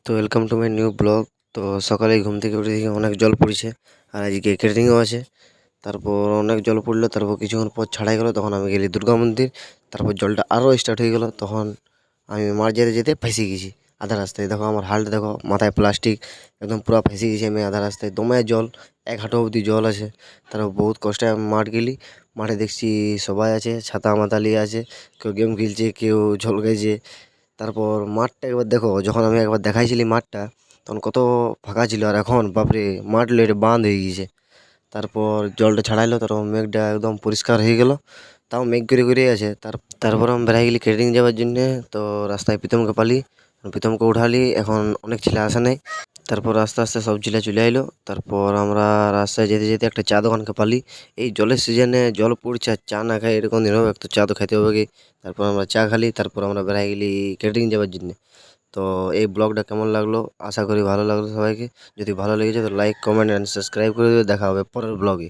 তো welcome to my new blog. তো সকালে ঘুম থেকে উঠে দেখি অনেক জল পড়ছে, আর আজকে কেটারিংও আছে। তারপর অনেক জল পড়লো, তারপর কিছুক্ষণ পর ছাড়াই গেলো, তখন আমি গেলি দুর্গা মন্দির। তারপর জলটা আরও স্টার্ট হয়ে গেলো, তখন আমি মাঠ যেতে যেতে ফেঁসে গেছি আধা রাস্তায়। দেখো আমার হালটা, দেখো মাথায় প্লাস্টিক, একদম পুরো ফেঁসে গেছি আমি আধা রাস্তায়। দমে জল, এক হাঁটু অবধি জল আছে। তারপর বহুত কষ্টে আমি মাঠ গেলি। মাঠে দেখছি সবাই আছে, ছাতা মাথা নিয়ে আছে, কেউ গেম খেলছে, কেউ জল খাইছে। তারপর মাঠটা একবার দেখো, যখন আমি একবার দেখাইছিলি মাঠটা, তখন কত ফাঁকা ছিল, আর এখন বাপরে মাঠ লেট বাঁধ হয়ে গিয়েছে। তারপর জলটা ছাড়াইলো, তারপর মেঘটা একদম পরিষ্কার হয়ে গেল, তাও মেঘ করে করেই আছে। তারপর আমি বেড়াই গেলি কেটারিং যাওয়ার জন্যে। তো রাস্তায় প্রীতমকে পালি, প্রীতমকে উঠালি, এখন অনেক ছেলে আসে নাই। তারপর আস্তে আস্তে সব ছেলে চলে আইলো। তারপর আমরা রাস্তায় যেতে যেতে একটা চা দোকানকে পালি। এই জলের সিজনে জল পড়ছে, আর চা না খাই এরকম দিন হবে, একটু চা তো খাইতে হবে কি। তারপর আমরা চা খালি, তারপর আমরা বেড়াই গেলি কেটারিং যাওয়ার জন্য। তো এই ব্লগটা কেমন লাগলো, আশা করি ভালো লাগলো সবাইকে। যদি ভালো লেগেছে তো লাইক, কমেন্ট অ্যান্ড সাবস্ক্রাইব করে দেবে। দেখা হবে পরের ব্লগে।